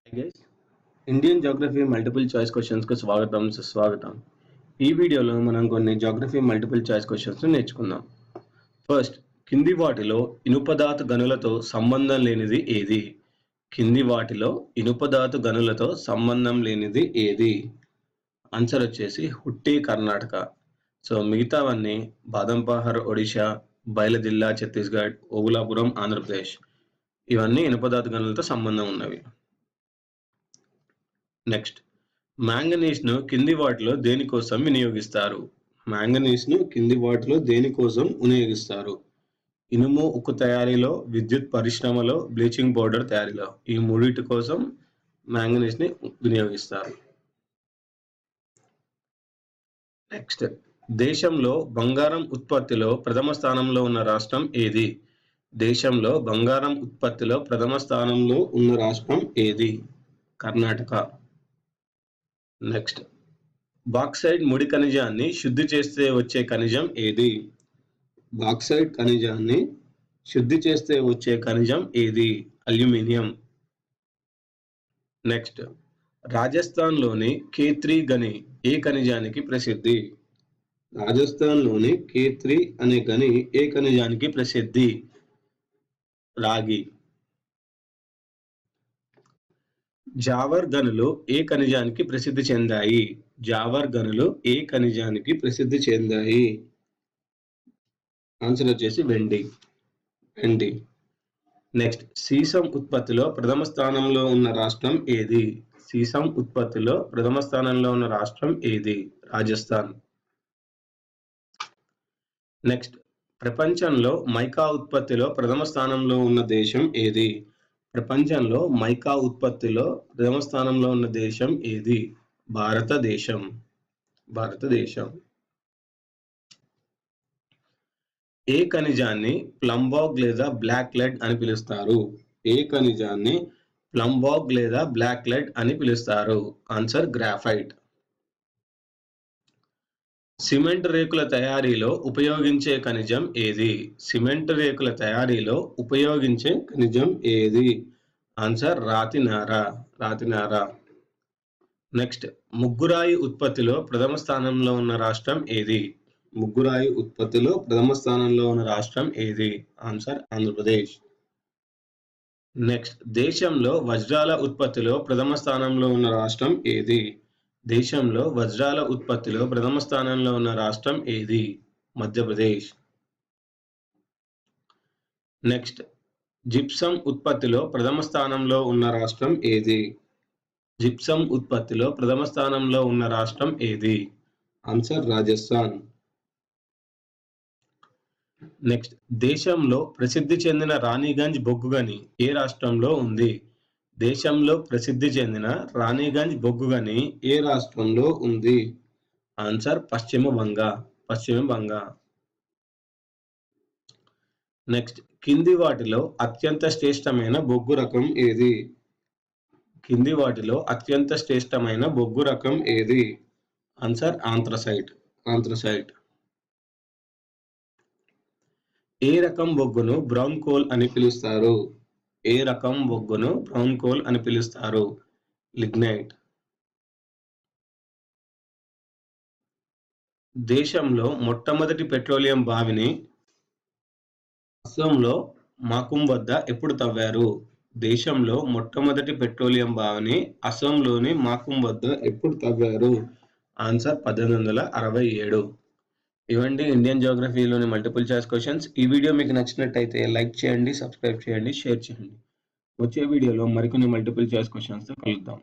Hi guys, Indian geography multiple choice క్వశ్చన్స్కు స్వాగతం సుస్వాగతం. ఈ వీడియోలో మనం కొన్ని జాగ్రఫీ మల్టిపుల్ చాయిస్ క్వశ్చన్స్ నేర్చుకుందాం. ఫస్ట్, కింది వాటిలో ఇనుపధాతు గనులతో సంబంధం లేనిది ఏది? కింది వాటిలో ఇనుపధాతు గనులతో సంబంధం లేనిది ఏది? ఆన్సర్ వచ్చేసి హుట్టి కర్ణాటక. సో మిగతావన్నీ బాదంపహర్ ఒడిషా, బైలదిల్లా ఛత్తీస్గఢ్, ఓబులాపురం ఆంధ్రప్రదేశ్. ఇవన్నీ ఇనుపధాతు గనులతో సంబంధం ఉన్నవి. నెక్స్ట్, మ్యాంగనీస్ను కింది వాటిలో దేనికోసం వినియోగిస్తారు? మ్యాంగనీస్ను కింది వాటిలో దేనికోసం వినియోగిస్తారు? ఇనుము ఉక్కు తయారీలో, విద్యుత్ పరిశ్రమలో, బ్లీచింగ్ పౌడర్ తయారీలో. ఈ మూడింటి కోసం మ్యాంగనీస్ని వినియోగిస్తారు. నెక్స్ట్, దేశంలో బంగారం ఉత్పత్తిలో ప్రథమ స్థానంలో ఉన్న రాష్ట్రం ఏది? దేశంలో బంగారం ఉత్పత్తిలో ప్రథమ స్థానంలో ఉన్న రాష్ట్రం ఏది? కర్ణాటక. నెక్స్ట్, బాక్సైట్ ముడి ఖనిజాన్ని శుద్ధి చేస్తే వచ్చే ఖనిజం ఏది? బాక్సైట్ ఖనిజాన్ని శుద్ధి చేస్తే వచ్చే ఖనిజం ఏది? అల్యూమినియం. నెక్స్ట్, రాజస్థాన్లోని K3 గని ఏ ఖనిజానికి ప్రసిద్ధి? రాజస్థాన్లోని K3 అనే గని ఏ ఖనిజానికి ప్రసిద్ధి? రాగి. జావర్ గనులు ఏ ఖనిజానికి ప్రసిద్ధి చెందాయి? జావర్ గనులు ఏ ఖనిజానికి ప్రసిద్ధి చెందాయి? ఆన్సర్ వచ్చేసి వెండి. నెక్స్ట్, సీసం ఉత్పత్తిలో ప్రథమ స్థానంలో ఉన్న రాష్ట్రం ఏది? సీసం ఉత్పత్తిలో ప్రథమ స్థానంలో ఉన్న రాష్ట్రం ఏది? రాజస్థాన్. నెక్స్ట్, ప్రపంచంలో మైకా ఉత్పత్తిలో ప్రథమ స్థానంలో ఉన్న దేశం ఏది? ప్రపంచంలో మైకా ఉత్పత్తిలో ప్రథమ స్థానంలో ఉన్న దేశం ఏది? భారతదేశం. ఏ ఖనిజాన్ని ప్లంబాగ్ లేదా బ్లాక్ లెడ్ అని పిలుస్తారు? ఏ ఖనిజాన్ని ప్లంబాగ్ లేదా బ్లాక్ లెడ్ అని పిలుస్తారు? Answer graphite. సిమెంట్ రేకుల తయారీలో ఉపయోగించే ఖనిజం ఏది? సిమెంట్ రేకుల తయారీలో ఉపయోగించే ఖనిజం ఏది? ఆన్సర్ రాతినార. నెక్స్ట్, ముగ్గురాయి ఉత్పత్తిలో ప్రథమ స్థానంలో ఉన్న రాష్ట్రం ఏది? ముగ్గురాయి ఉత్పత్తిలో ప్రథమ స్థానంలో ఉన్న రాష్ట్రం ఏది? ఆన్సర్ ఆంధ్రప్రదేశ్. నెక్స్ట్, దేశంలో వజ్రాల ఉత్పత్తిలో ప్రథమ స్థానంలో ఉన్న రాష్ట్రం ఏది? దేశంలో వజ్రాల ఉత్పత్తిలో ప్రథమ స్థానంలో ఉన్న రాష్ట్రం ఏది? మధ్యప్రదేశ్. నెక్స్ట్, జిప్సం ఉత్పత్తిలో ప్రథమ స్థానంలో ఉన్న రాష్ట్రం ఏది? జిప్సం ఉత్పత్తిలో ప్రథమ స్థానంలో ఉన్న రాష్ట్రం ఏది? ఆన్సర్ రాజస్థాన్. నెక్స్ట్, దేశంలో ప్రసిద్ధి చెందిన రాణిగంజ్ బొగ్గు గని ఏ రాష్ట్రంలో ఉంది? దేశంలో ప్రసిద్ధి చెందిన రాణిగంజ్ బొగ్గు గని ఏ రాష్ట్రంలో ఉంది? ఆన్సర్ పశ్చిమ బంగా. నెక్స్ట్, కింది వాటిలో అత్యంత శ్రేష్టమైన బొగ్గు రకం ఏది? కింది వాటిలో అత్యంత శ్రేష్టమైన బొగ్గు రకం ఏది? Answer anthracite. ఏ రకం బొగ్గును బ్రౌన్ కోల్ అని పిలుస్తారు? ఏ రకం బొగ్గును బ్రౌన్ కోల్ అని పిలుస్తారు? లిగ్నైట్. దేశంలో మొట్టమొదటి పెట్రోలియం బావిని అస్సాంలో మాకుమ్ వద్ద ఎప్పుడు తవ్వారు? దేశంలో మొట్టమొదటి పెట్రోలియం బావిని అస్సాంలోని మాకుమ్ వద్ద ఎప్పుడు తవ్వారు? ఆన్సర్ 1867. ఇవండి ఇండియన్ జియోగ్రఫీలోని మల్టిపుల్ చాయిస్ క్వశ్చన్స్. ఈ వీడియో మీకు నచ్చినట్టయితే లైక్ చేయండి, సబ్స్క్రైబ్ చేయండి, షేర్ చేయండి. వచ్చే వీడియోలో మరికొన్ని మల్టిపుల్ చాయిస్ క్వశ్చన్స్తో కలుద్దాం.